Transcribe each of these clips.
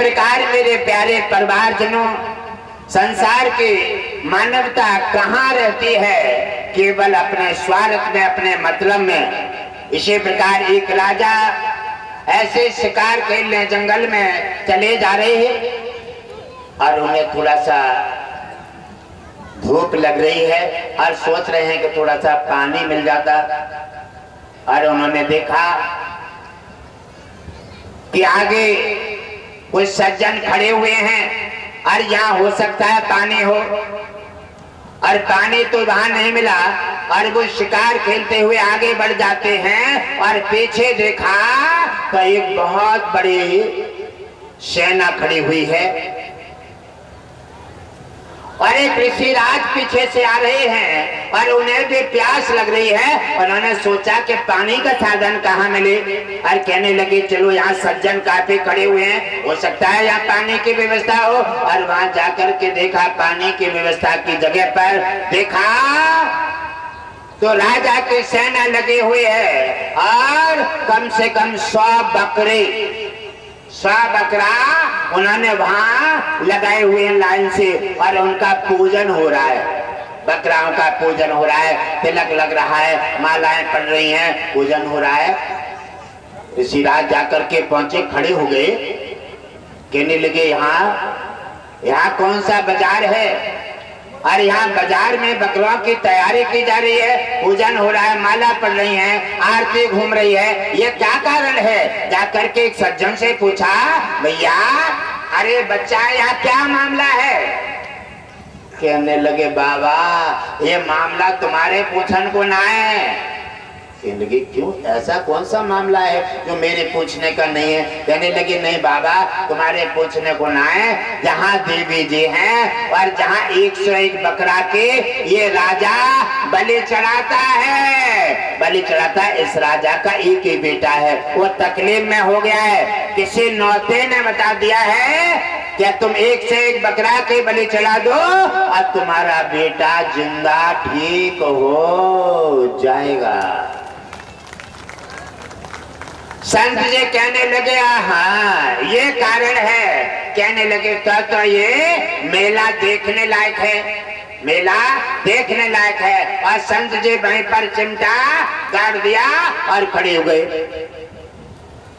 प्रकार मेरे प्यारे परिवारजनों, संसार की मानवता कहाँ रहती है? केवल अपने स्वार्थ में, अपने मतलब में। इसी प्रकार एक राजा ऐसे शिकार खेलने जंगल में चले जा रहे हैं और उन्हें थोड़ा सा धूप लग रही है और सोच रहे हैं कि थोड़ा सा पानी मिल जाता। और उन्होंने देखा कि आगे कुछ सज्जन खड़े हुए हैं और यहाँ हो सकता है पानी हो, और पानी तो वहां नहीं मिला और वो शिकार खेलते हुए आगे बढ़ जाते हैं और पीछे देखा तो एक बहुत बड़ी सेना खड़ी हुई है और एक ऋषिराज पीछे से आ रहे हैं और उन्हें भी प्यास लग रही है। उन्होंने सोचा कि पानी का साधन कहाँ मिले और कहने लगे चलो यहाँ सज्जन काफी खड़े हुए हैं, हो सकता है यहाँ पानी की व्यवस्था हो। और वहां जाकर के देखा पानी की व्यवस्था की जगह पर देखा तो राजा की सेना लगे हुए है और कम से कम 100 बकरा उन्होंने वहां लगाए हुए हैं लाइन से और उनका पूजन हो रहा है। बकराओं का पूजन हो रहा है, तिलक लग रहा है, मालाएं पड़ रही हैं, पूजन हो रहा है। ऋषिराज जाकर के पहुंचे, खड़े हो गए, कहने लगे यहाँ कौन सा बाजार है? और यहाँ बाजार में बकरों की तैयारी की जा रही है, पूजन हो रहा है, माला पड़ रही है, आरती घूम रही है, ये क्या कारण है? जाकर के एक सज्जन से पूछा, भैया अरे बच्चा यहाँ क्या मामला है? कहने लगे बाबा ये मामला तुम्हारे पूछन को ना है। कहने लगे क्यों, ऐसा कौन सा मामला है जो मेरे पूछने का नहीं है? कहने लगे नहीं बाबा तुम्हारे पूछने को ना है, जहाँ देवी जी हैं और जहाँ 101 बकरा के ये राजा बलि चढ़ाता है, बलि चढ़ाता है, इस राजा का एक ही बेटा है, वो तकलीफ में हो गया है। किसी नौते ने बता दिया है क्या तुम 101 बकरा के बलि चढ़ा दो और तुम्हारा बेटा जिंदा ठीक हो जाएगा। संत जी कहने लगे हाँ ये कारण है। कहने लगे तो ये मेला देखने लायक है, मेला देखने लायक है। और संत जी वहीं पर चिमटा गाड़ दिया और खड़े हो गए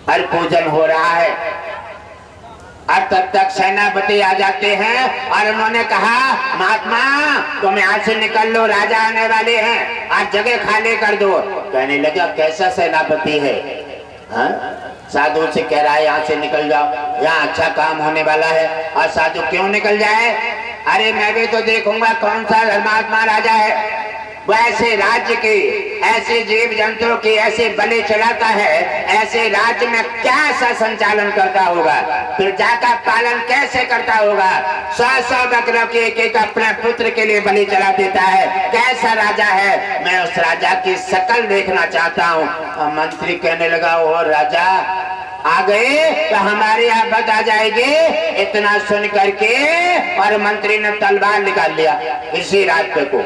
और पूजन हो रहा है। और तब तक सेनापति आ जाते हैं और उन्होंने कहा महात्मा तुम यहाँ से निकल लो, राजा आने वाले हैं, आज जगह खाली कर दो। कहने लगा कैसा सेनापति है? साधु से कह रहा है यहाँ से निकल जाओ, यहाँ अच्छा काम होने वाला है। और साधु क्यों निकल जाए? अरे मैं भी तो देखूंगा कौन सा धर्मात्मा राजा है, वो ऐसे राज्य की, ऐसे जीव जंतुओं की ऐसे बलि चढ़ाता है, ऐसे राज्य में क्या सा संचालन करता होगा, प्रजा का पालन कैसे करता होगा, 100 बकरों की एक अपने पुत्र के लिए बलि चढ़ा देता है, कैसा राजा है? मैं उस राजा की शकल देखना चाहता हूँ। मंत्री कहने लगा ओ राजा आ गए तो हमारी आफत आ जाएगी। इतना सुन करके और मंत्री ने तलवार निकाल लिया इसी रास्ते को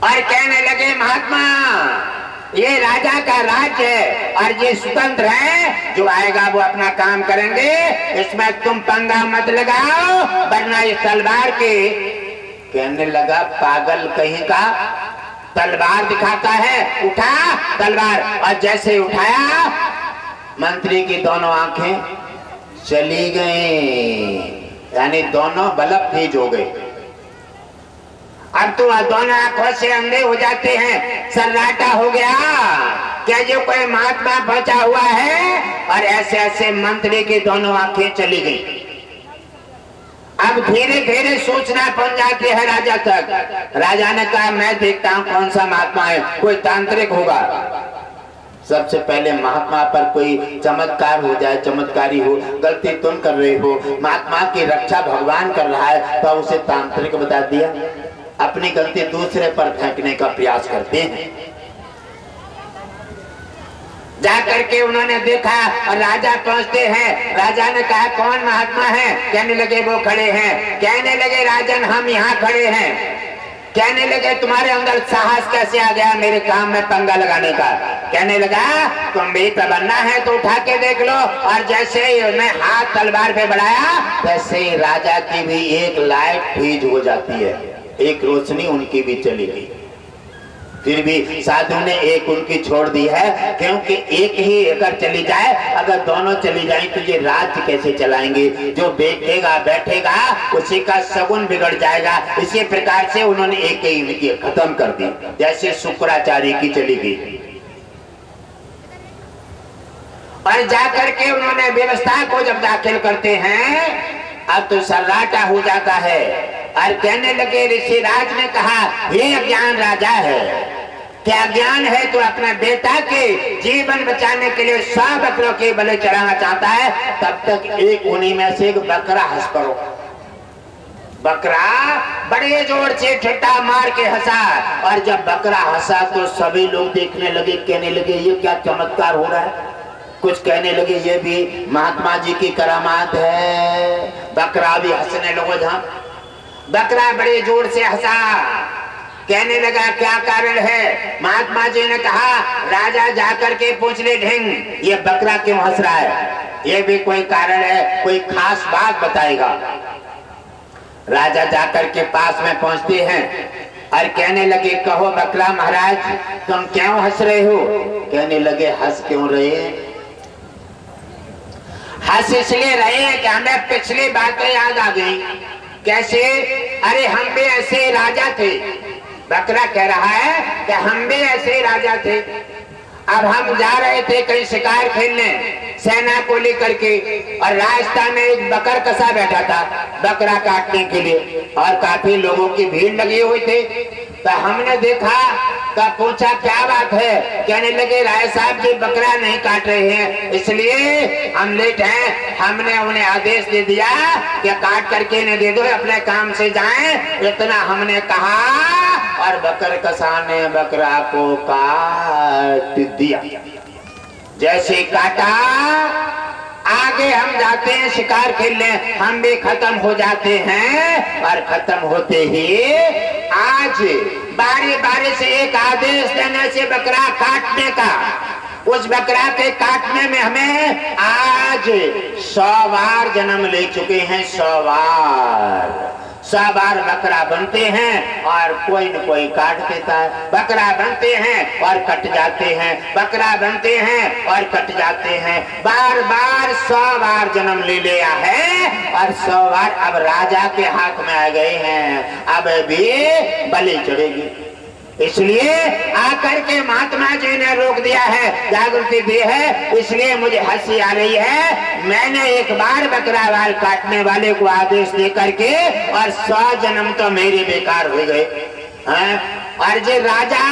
और कहने लगे महात्मा ये राजा का राज्य है और ये स्वतंत्र है, जो आएगा वो अपना काम करेंगे, इसमें तुम पंगा मत लगाओ वरना ये तलवार के। कहने लगा पागल कहीं का, तलवार दिखाता है, उठा तलवार। और जैसे उठाया मंत्री की दोनों आंखें चली गई, यानी दोनों बल्ब तेज हो गए। अब तो दोनों आंखों से अंधे हो जाते हैं, सन्नाटा हो गया। क्या ये कोई महात्मा बचा हुआ है? और ऐसे ऐसे मंत्री की दोनों आंखें चली गई। अब धीरे धीरे सूचना पहुंच जाती है राजा तक। राजा ने कहा मैं देखता हूँ कौन सा महात्मा है, कोई तांत्रिक होगा। सबसे पहले महात्मा पर कोई चमत्कार हो जाए, चमत्कारी हो, गलती तुम कर रहे हो, महात्मा की रक्षा भगवान कर रहा है, तो उसे तांत्रिक बता दिया। अपनी गलती दूसरे पर फेंकने का प्रयास करते हैं। जाकर के उन्होंने देखा और राजा पहुंचते हैं। राजा ने कहा कौन महात्मा है? कहने लगे वो खड़े हैं। कहने लगे राजन हम यहाँ खड़े हैं। कहने लगे तुम्हारे अंदर साहस कैसे आ गया मेरे काम में पंगा लगाने का। कहने लगा तुम भी तमन्ना है तो उठा के देख लो। और जैसे ही उन्हें हाथ तलवार पे बढ़ाया वैसे ही राजा की भी एक लाइट फ्रीज हो जाती है, एक रोशनी उनकी भी चली गई। फिर भी साधु ने एक उनकी छोड़ दी है, क्योंकि एक ही अगर चली जाए, अगर दोनों चली जाए तो ये राज्य कैसे चलाएंगे। जो बैठेगा बैठेगा उसी का शगुन बिगड़ जाएगा। इसी प्रकार से उन्होंने एक ही उनकी खत्म कर दी, जैसे शुक्राचार्य की चली गई। और जाकर के उन्होंने व्यवस्था को जब दाखिल करते हैं अब तो सन्नाटा हो जाता है। और कहने लगे ऋषिराज ने कहा ये अज्ञान राजा है, क्या ज्ञान है तो अपना बेटा के जीवन बचाने के लिए 100 बकरों के बलि चढ़ाना चाहता है। तब तक एक उन्हीं में से एक बकरा हंस पड़ो। बकरा बड़े जोर से ठट्ठा मार के हंसा, और जब बकरा हंसा तो सभी लोग देखने लगे, कहने लगे ये क्या चमत्कार हो रहा है। कुछ कहने लगे ये भी महात्मा जी की करामात है। बकरा भी हंसने लगा। जहां बकरा बड़े जोर से हंसा, कहने लगा क्या कारण है। महात्मा जी ने कहा राजा जाकर के पूछ ले ढिंग ये बकरा क्यों हंस रहा है, ये भी कोई कारण है, कोई खास बात बताएगा। राजा जाकर के पास में पहुंचते हैं और कहने लगे कहो बकरा महाराज तुम क्यों हंस रहे हो। कहने लगे हंस क्यों रहे हैं, हंस इसलिए रहे हैं कि हमें पिछली बातें याद आ गई। कैसे, अरे हम भी ऐसे राजा थे। बकरा कह रहा है कि हम भी ऐसे राजा थे। अब हम जा रहे थे कहीं शिकार खेलने सेना को लेकर के, और रास्ता में एक बकर कसा बैठा था बकरा काटने के लिए, और काफी लोगों की भीड़ लगी हुई थी। तो हमने देखा तो पूछा क्या बात है। कहने लगे राय साहब जी बकरा नहीं काट रहे हैं इसलिए हम लेट हैं। हमने उन्हें आदेश दे दिया कि काट करके इन्हें दे दो, अपने काम से जाएं, इतना हमने कहा। और बकर कसा ने बकरा को काट दिया। जैसे काटा आगे हम जाते हैं शिकार खेलने, हम भी खत्म हो जाते हैं। और खत्म होते ही आज बारी बारी से एक आदेश देने से बकरा काटने का, उस बकरा के काटने में हमें आज 100 बार जन्म ले चुके हैं। 100 बार बकरा बनते हैं और कोई न कोई काट देता है। बकरा बनते हैं और कट जाते हैं, बकरा बनते हैं और कट जाते हैं। बार बार 100 बार जन्म ले लिया है और 100 बार अब राजा के हाथ में आ गए हैं, अब भी बलि चढ़ेगी। इसलिए आकर के महात्मा जी ने रोक दिया है, जागृति दी है। इसलिए मुझे हंसी आ रही है। मैंने एक बार बकरा बाल काटने वाले को आदेश दे करके और 100 जन्म तो मेरे बेकार हो गए। और जो राजा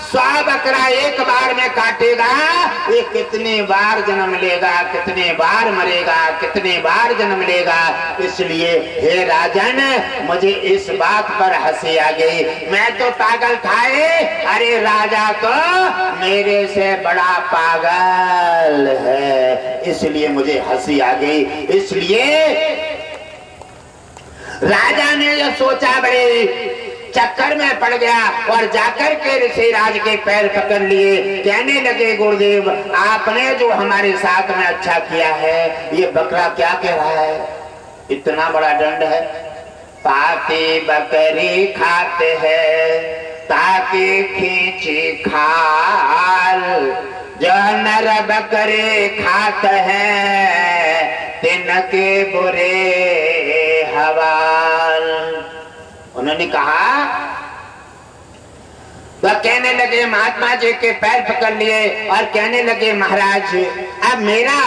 100 बकरा एक बार में काटेगा, ये कितने बार जन्म लेगा, कितने बार मरेगा, कितने बार जन्म लेगा। इसलिए हे राजन मुझे इस बात पर हंसी आ गई। मैं तो पागल था, अरे राजा तो मेरे से बड़ा पागल है, इसलिए मुझे हंसी आ गई। इसलिए राजा ने यह सोचा, बड़े चक्कर में पड़ गया और जाकर के ऋषिराज के पैर पकड़ लिए। कहने लगे गुरुदेव आपने जो हमारे साथ में अच्छा किया है, ये बकरा क्या कह रहा है, इतना बड़ा दंड है। पाती बकरी खाते हैं ताकि खींची खाल, जो नर बकरे खाते हैं तिनके बुरे हवाल। उन्होंने कहा तो कहने लगे महात्मा जी के पैर पकड़ लिए और कहने लगे महाराज अब मेरा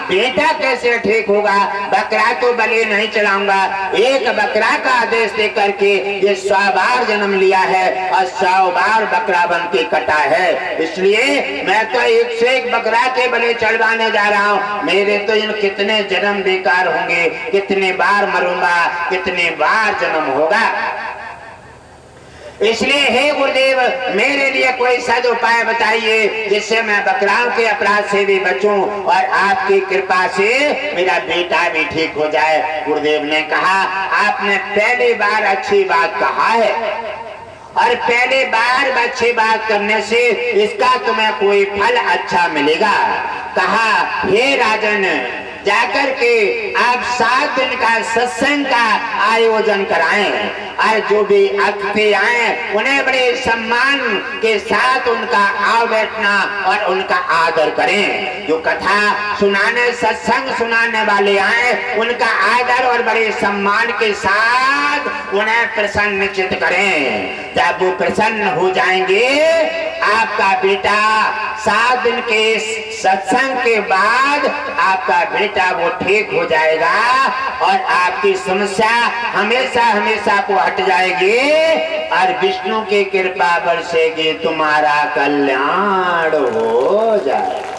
बेटा कैसे ठीक होगा, बकरा तो बलि नहीं चढ़ाऊंगा। एक बकरा का आदेश दे करके ये 100 बार जन्म लिया है और 100 बार बकरा बन के कटा है। इसलिए मैं तो एक से एक बकरा के बलि चढ़वाने जा रहा हूँ। मेरे तो इन कितने जन्म बेकार होंगे, कितने बार मरूंगा, कितने बार जन्म होगा। इसलिए हे गुरुदेव मेरे लिए कोई सद उपाय बताइए जिससे मैं बकराओं के अपराध से भी बचूं और आपकी कृपा से मेरा बेटा भी ठीक हो जाए। गुरुदेव ने कहा आपने पहली बार अच्छी बात कहा है। और पहले बार अच्छी बात करने से इसका तुम्हें कोई फल अच्छा मिलेगा। कहा हे राजन, जाकर के आप 7 दिन का सत्संग का आयोजन कराएं और जो भी अतिथि आए उन्हें बड़े सम्मान के साथ उनका आओ बैठना और उनका आदर करें। जो कथा सुनाने सत्संग सुनाने वाले आए उनका आदर और बड़े सम्मान के साथ उन्हें प्रसन्नचित करें। जब वो प्रसन्न हो जाएंगे आपका बेटा 7 दिन के सत्संग के बाद आपका बेटा वो ठीक हो जाएगा और आपकी समस्या हमेशा हमेशा को हट जाएगी और विष्णु की कृपा बरसेगी, तुम्हारा कल्याण हो जाएगा।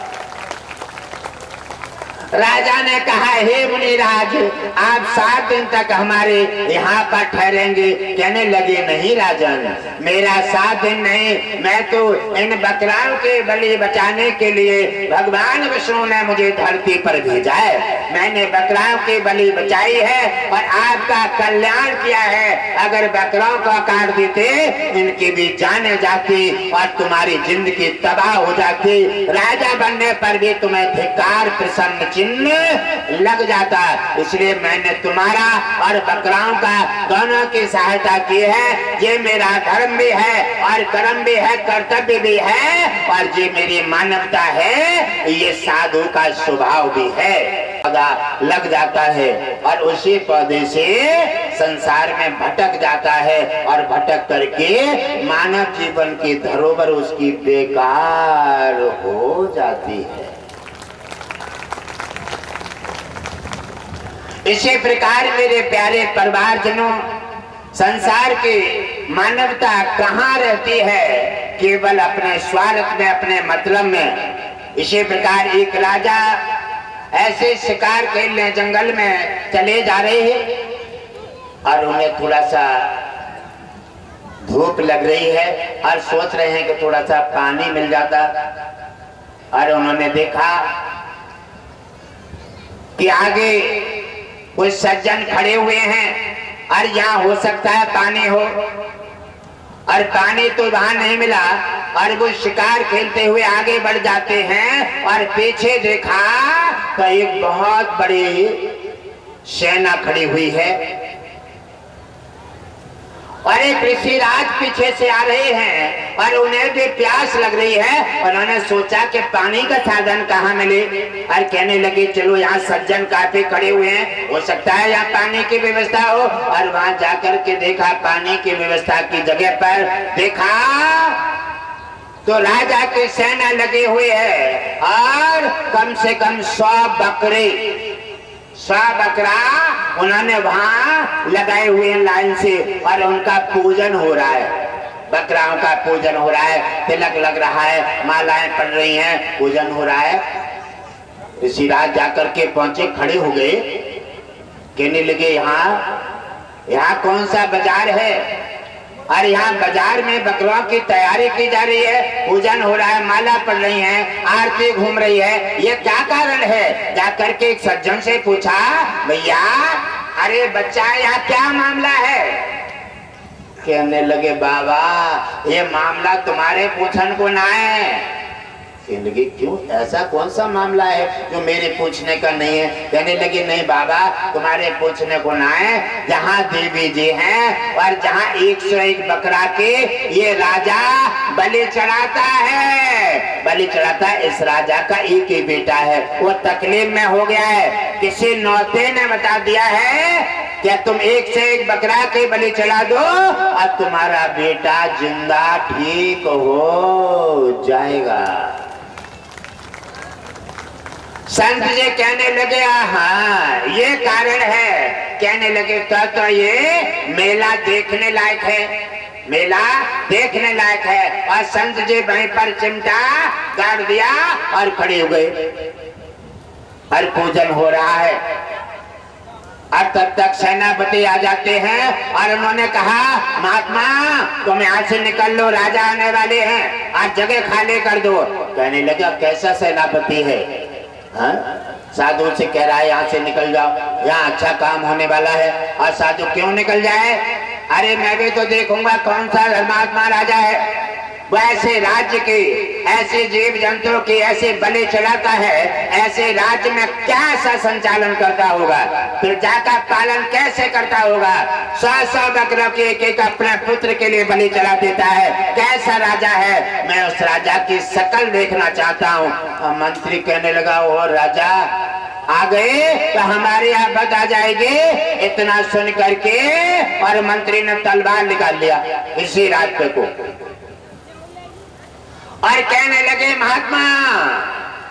राजा ने कहा हे मुनिराज, आप 7 दिन तक हमारे यहाँ पर ठहरेंगे? कहने लगे नहीं राजन, मेरा 7 दिन नहीं, मैं तो इन बकराओं के बलि बचाने के लिए भगवान विष्णु ने मुझे धरती पर भेजा है। मैंने बकराओं की बलि बचाई है और आपका कल्याण किया है। अगर बकराओं को काट देते इनकी भी जाने जाती और तुम्हारी जिंदगी तबाह हो जाती। राजा बनने पर भी तुम्हें धिक्कार प्रसन्न चिन्ह लग जाता। इसलिए मैंने तुम्हारा और बकराओं का दोनों की सहायता की है। ये मेरा धर्म भी है और कर्म भी है, कर्तव्य भी है और ये मेरी मानवता है, ये साधु का स्वभाव भी है। पौधा लग जाता है और उसी पौधे से संसार में भटक जाता है और भटक करके मानव जीवन की धरोहर उसकी बेकार हो जाती है। इसी प्रकार मेरे प्यारे परिवारजनों, संसार की मानवता कहाँ रहती है? केवल अपने स्वार्थ में, अपने मतलब में। इसी प्रकार एक राजा ऐसे शिकार खेलने जंगल में चले जा रहे हैं और उन्हें थोड़ा सा धूप लग रही है और सोच रहे हैं कि थोड़ा सा पानी मिल जाता। और उन्होंने देखा कि आगे कुछ सज्जन खड़े हुए हैं और यहाँ हो सकता है पानी हो, और पानी तो वहां नहीं मिला और वो शिकार खेलते हुए आगे बढ़ जाते हैं और पीछे देखा तो एक बहुत बड़ी सेना खड़ी हुई है और एक ऋषिराज पीछे से आ रहे हैं और उन्हें भी प्यास लग रही है। उन्होंने सोचा कि पानी का साधन कहाँ मिले और कहने लगे चलो यहाँ सज्जन काफी खड़े हुए हैं, हो सकता है यहाँ पानी की व्यवस्था हो। और वहां जाकर के देखा पानी की व्यवस्था की जगह पर देखा तो राजा की सेना लगे हुए है और कम से कम 100 बकरा उन्होंने वहां लगाए हुए हैं लाइन से और उनका पूजन हो रहा है। बकराओं का पूजन हो रहा है, तिलक लग रहा है, मालाएं पड़ रही हैं, पूजन हो रहा है। ऋषिराज जाकर के पहुंचे, खड़े हो गए, कहने लगे यहाँ कौन सा बाजार है? और यहाँ बाजार में बकरों की तैयारी की जा रही है, पूजन हो रहा है, माला पड़ रही है, आरती घूम रही है, ये क्या कारण है? जाकर के एक सज्जन से पूछा, भैया अरे बच्चा यहाँ क्या मामला है? कहने लगे बाबा ये मामला तुम्हारे पूछन को ना है। कहने लगे क्यों, ऐसा कौन सा मामला है जो मेरे पूछने का नहीं है? कहने लगे नहीं बाबा तुम्हारे पूछने को ना है, जहाँ देवी जी हैं और जहाँ 101 बकरा के ये राजा बलि चढ़ाता है, बलि चढ़ाता है। इस राजा का एक ही बेटा है, वो तकलीफ में हो गया है। किसी नौते ने बता दिया है क्या तुम 101 बकरा के बलि चढ़ा दो और तुम्हारा बेटा जिंदा ठीक हो जाएगा। संत जी कहने लगे हाँ ये कारण है। कहने लगे तो ये मेला देखने लायक है, मेला देखने लायक है। और संत जी वहीं पर चिमटा गाड़ दिया और खड़े हो गए और पूजन हो रहा है। और तब तक सेनापति आ जाते हैं और उन्होंने कहा महात्मा तुम यहाँ से निकल लो, राजा आने वाले हैं, आज जगह खाली कर दो। कहने लगा कैसा सेनापति है? हाँ? साधु से कह रहा है यहाँ से निकल जाओ, यहाँ अच्छा काम होने वाला है। और साधु क्यों निकल जाए? अरे मैं भी तो देखूंगा कौन सा धर्मात्मा राजा है, वो ऐसे राज्य के, ऐसे जीव जंतुओं के ऐसे बलि चढ़ाता है, ऐसे राज्य में क्या सा संचालन करता होगा, फिर जाकर पालन कैसे करता होगा, 100 बकरों के एक अपने पुत्र के लिए बलि चढ़ा देता है, कैसा राजा है, मैं उस राजा की शकल देखना चाहता हूँ। मंत्री कहने लगा, ओ राजा आ गए तो हमारी आफत आ जाएगी। इतना सुन करके और मंत्री ने तलवार निकाल लिया इसी रास्ते को और कहने लगे, महात्मा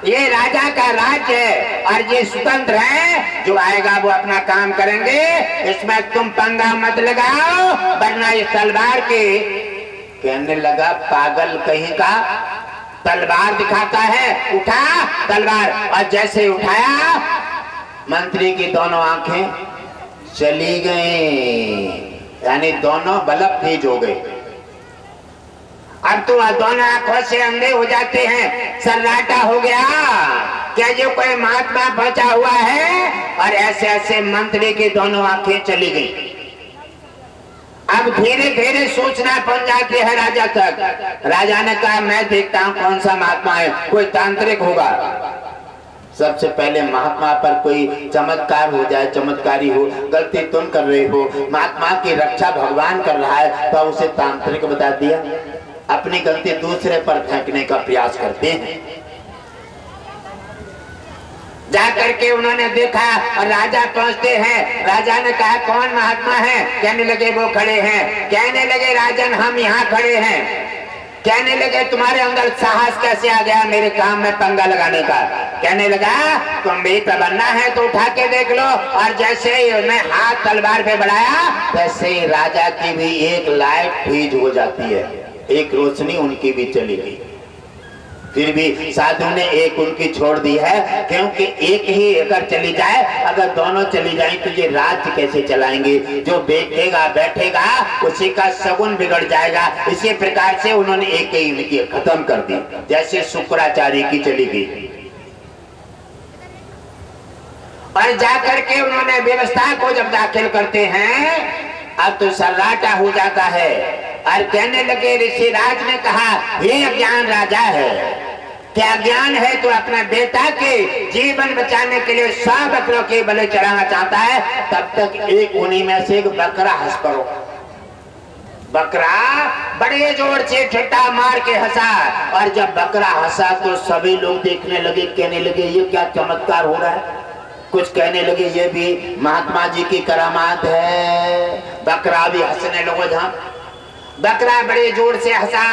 ये राजा का राज्य है और ये स्वतंत्र है, जो आएगा वो अपना काम करेंगे, इसमें तुम पंगा मत लगाओ वरना ये तलवार के। कहने लगा, पागल कहीं का, तलवार दिखाता है, उठा तलवार, और जैसे उठाया मंत्री की दोनों आंखें चली गई, यानी दोनों बल्ब तेज हो गए। अब तो दोनों आंखों से अंधे हो जाते हैं, सन्नाटा हो गया क्या जो कोई महात्मा बचा हुआ है, और ऐसे ऐसे मंत्री की दोनों आंखें चली गई। अब धीरे धीरे सूचना पहुंच जाती है राजा तक। राजा ने कहा, मैं देखता हूं कौन सा महात्मा है, कोई तांत्रिक होगा। सबसे पहले महात्मा पर कोई चमत्कार हो जाए, चमत्कारी हो, गलती तुम कर रहे हो, महात्मा की रक्षा भगवान कर रहा है, तो उसे तांत्रिक बता दिया। अपनी गलती दूसरे पर फेंकने का प्रयास करते हैं। जाकर के उन्होंने देखा और राजा पहुंचते हैं। राजा ने कहा, कौन महात्मा है? कहने लगे, वो खड़े हैं। कहने लगे, राजन हम यहाँ खड़े हैं। कहने लगे, तुम्हारे अंदर साहस कैसे आ गया मेरे काम में पंगा लगाने का? कहने लगा, तुम भी तमन्ना है तो उठा के देख लो। और जैसे ही उन्हें हाथ तलवार पे बढ़ाया, वैसे ही राजा की भी एक लाइट फ्रीज हो जाती है, एक रोशनी उनकी भी चली गई। फिर भी साधु ने एक उनकी छोड़ दी है, क्योंकि एक ही अगर चली जाए, अगर दोनों चली जाए तो ये राज्य कैसे चलाएंगे? जो बैठेगा बैठेगा उसी का सगुन बिगड़ जाएगा। इसी प्रकार से उन्होंने एक ही उनकी खत्म कर दी, जैसे शुक्राचार्य की चली गई। और जाकर के उन्होंने व्यवस्था को जब दाखिल करते हैं, अब तो सन्नाटा हो जाता है। और कहने लगे, ऋषिराज ने कहा, ये अज्ञान राजा है, क्या ज्ञान है तो अपने बेटा के जीवन बचाने के लिए 100 बकरों के बलि चढ़ाना चाहता है। तब तक एक उन्हीं में से एक बकरा हंस पड़ो। बकरा बड़े जोर से ठट्ठा मार के हंसा, और जब बकरा हंसा तो सभी लोग देखने लगे, कहने लगे, ये क्या चमत्कार हो रहा है? कुछ कहने लगे, ये भी महात्मा जी की करामात है। बकरा भी हंसने लगा। जहां बकरा बड़े जोर से हंसा,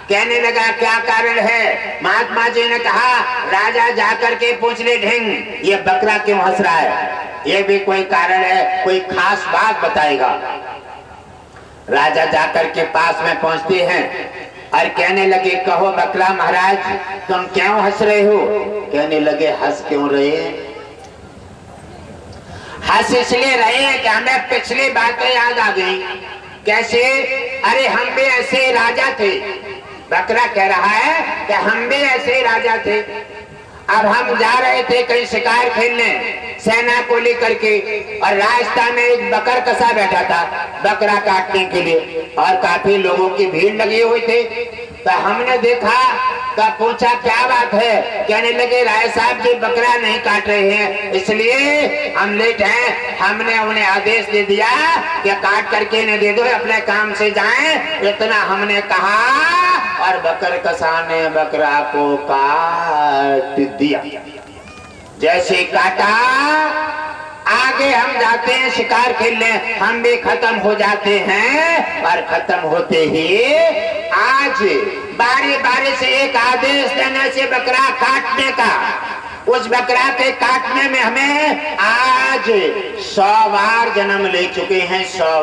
कहने लगा, क्या कारण है? महात्मा जी ने कहा, राजा जाकर के पूछ ले ढिंग, ये बकरा क्यों हंस रहा है? ये भी कोई कारण है, कोई खास बात बताएगा। राजा जाकर के पास में पहुंचते हैं और कहने लगे, कहो बकरा महाराज, तुम क्यों हंस रहे हो? कहने लगे, हंस क्यों रहे? हंस इसलिए रहे हैं कि हमें पिछली बातें याद आ गई। कैसे? अरे हम भी ऐसे राजा थे। बकरा कह रहा है कि हम भी ऐसे राजा थे। अब हम जा रहे थे कहीं शिकार खेलने सेना को लेकर के, और रास्ता में एक बकर कसा बैठा था बकरा काटने के लिए, और काफी लोगों की भीड़ लगी हुई थी। तो हमने देखा, तो पूछा, क्या बात है? कहने लगे, राय साहब जी बकरा नहीं काट रहे हैं, इसलिए हम लेट हैं। हमने उन्हें आदेश दे दिया कि काट करके इन्हें दे दो, अपने काम से जाएं। इतना हमने कहा और बकर कसा ने बकरा को काट दिया। जैसे काटा, आगे हम जाते हैं शिकार खेलने, हम भी खत्म हो जाते हैं। और खत्म होते ही आज बारी बारी से एक आदेश देने से बकरा काटने का, उस बकरा के काटने में हमें आज 100 बार जन्म ले चुके हैं। 100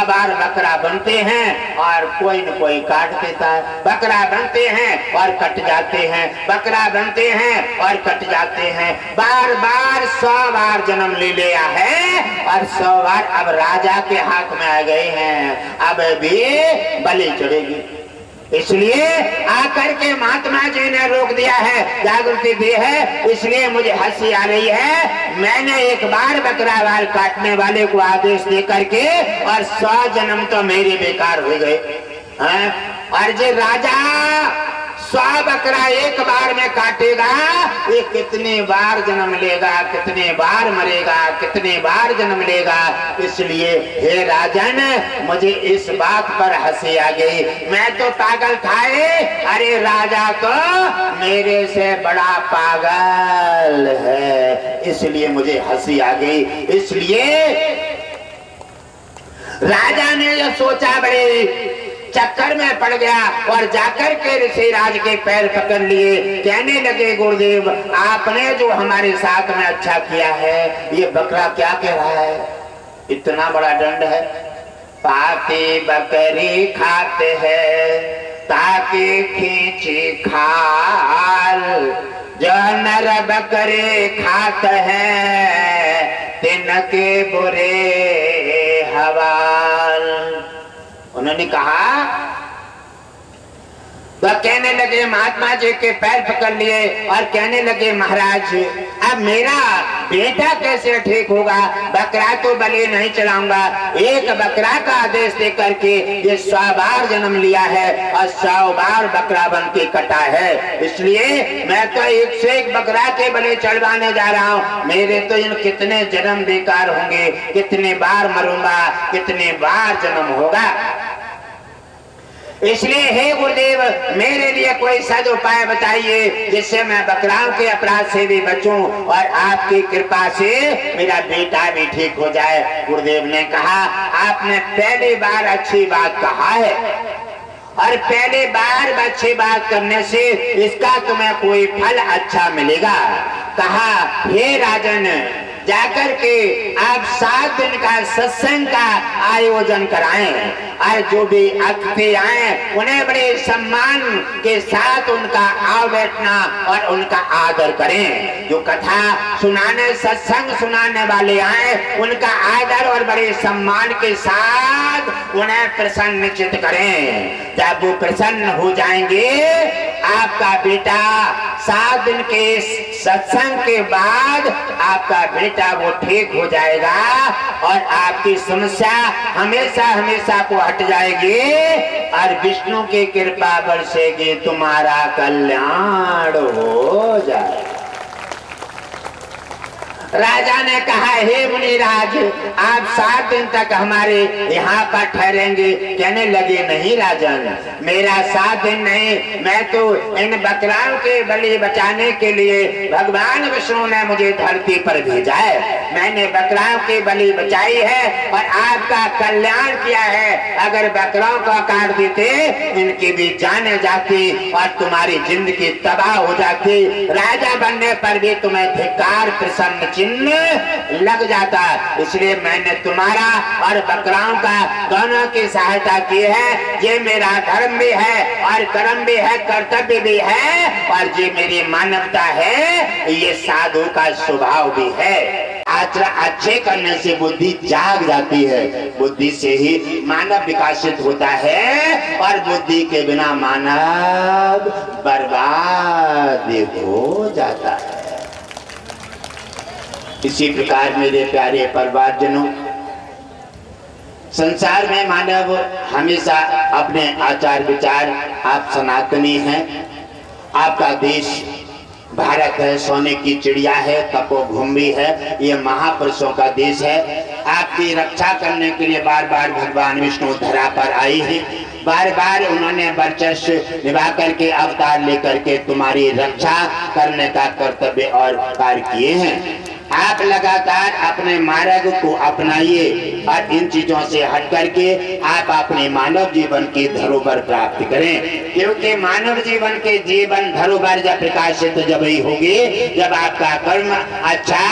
बार बकरा बनते हैं और कोई न कोई काट देता है। बकरा बनते हैं और कट जाते हैं, बकरा बनते हैं और कट जाते हैं। बार बार 100 बार जन्म ले लिया है, और 100 बार अब राजा के हाथ में आ गए हैं। अब भी बलि चढ़ेगी। इसलिए आकर के महात्मा जी ने रोक दिया है, जागृति दी है, इसलिए मुझे हंसी आ रही है। मैंने एक बार बकरा बाल काटने वाले को आदेश दे करके और 100 जन्म तो मेरे बेकार हो गए। और जो राजा 100 बकरा एक बार में काटेगा, ये कितने बार जन्म लेगा, कितने बार मरेगा, कितने बार जन्म लेगा। इसलिए हे राजन, मुझे इस बात पर हंसी आ गई। मैं तो पागल था, अरे राजा तो मेरे से बड़ा पागल है, इसलिए मुझे हंसी आ गई। इसलिए राजा ने यह सोचा, बड़े चक्कर में पड़ गया और जाकर के ऋषिराज के पैर पकड़ लिए। कहने लगे, गुरुदेव आपने जो हमारे साथ में अच्छा किया है, ये बकरा क्या कह रहा है, इतना बड़ा दंड है। पाती बकरी खाते हैं ताकि खींची खाल, जो नर बकरे खाते हैं तिनके बुरे हवाल। उन्होंने कहा, तो कहने लगे, महात्मा जी के पैर पकड़ लिए और कहने लगे, महाराज अब मेरा बेटा कैसे ठीक होगा, बकरा तो बलि नहीं चढ़ाऊंगा। एक बकरा का आदेश दे करके ये 100 बार जन्म लिया है और 100 बार बकरा बन के कटा है, इसलिए मैं तो एक से एक बकरा के बलि चढ़वाने जा रहा हूँ। मेरे तो इन कितने जन्म बेकार होंगे, कितने बार मरूंगा, कितने बार जन्म होगा। इसलिए हे गुरुदेव, मेरे लिए कोई सद उपाय बताइए जिससे मैं बकराओं के अपराध से भी बचूं और आपकी कृपा से मेरा बेटा भी ठीक हो जाए। गुरुदेव ने कहा, आपने पहली बार अच्छी बात कहा है और पहली बार अच्छी बात करने से इसका तुम्हें कोई फल अच्छा मिलेगा। कहा, हे राजन, जाकर के आप 7 दिन का सत्संग का आयोजन कराएं और जो भी अतिथि आए उन्हें बड़े सम्मान के साथ उनका आओ बैठना और उनका आदर करें। जो कथा सुनाने, सत्संग सुनाने वाले आए उनका आदर और बड़े सम्मान के साथ उन्हें प्रसन्नचित करें। जब वो प्रसन्न हो जाएंगे, आपका बेटा 7 दिन के सत्संग के बाद आपका बेटा वो ठीक हो जाएगा और आपकी समस्या हमेशा हमेशा को हट जाएगी और विष्णु की कृपा बरसेगी, तुम्हारा कल्याण हो जाएगा। राजा ने कहा, हे मुनिराज, आप 7 दिन तक हमारे यहाँ पर ठहरेंगे। कहने लगे, नहीं राजन, मेरा 7 दिन नहीं, मैं तो इन बकराओं के बलि बचाने के लिए भगवान विष्णु ने मुझे धरती पर भेजा है। मैंने बकराओं की बलि बचाई है और आपका कल्याण किया है। अगर बकराओं को काट देते, इनकी भी जाने जाती और तुम्हारी जिंदगी तबाह हो जाती। राजा बनने पर भी तुम्हें धिक्कार प्रसन्न चिन्ह लग जाता। इसलिए मैंने तुम्हारा और बकराओं का दोनों की सहायता की है। ये मेरा धर्म भी है और कर्म भी है, कर्तव्य भी है और ये मेरी मानवता है, ये साधु का स्वभाव भी है। आचरण अच्छे करने से बुद्धि जाग जाती है, बुद्धि से ही मानव विकसित होता है और बुद्धि के बिना मानव बर्बाद हो जाता है। इसी प्रकार मेरे प्यारे परिवारजनों, संसार में मानव हमेशा अपने आचार विचार, आप सनातनी हैं, आपका देश भारत है, सोने की चिड़िया है, तपोभूमि है, ये महापुरुषों का देश है। आपकी रक्षा करने के लिए बार बार भगवान विष्णु धरा पर आई है। बार बार उन्होंने वर्चस्व निभा करके अवतार लेकर के तुम्हारी रक्षा करने का कर्तव्य और कार्य किए हैं। आप लगातार अपने मार्ग को अपनाइए और इन चीजों से हट करके आप अपने मानव जीवन की धरोहर प्राप्त करें, क्योंकि मानव जीवन के जीवन धरोहर जब प्रकाशित जब ही होगी जब आपका कर्म अच्छा,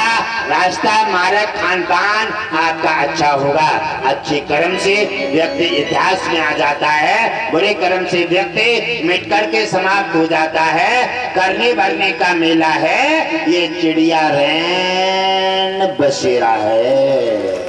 रास्ता, मार्ग, खान पान आपका अच्छा होगा। अच्छे कर्म से व्यक्ति इतिहास में आ जाता है, बुरे कर्म से व्यक्ति मिट करके समाप्त हो जाता है। करने भरने का मेला है, ये चिड़िया रैन बसेरा है।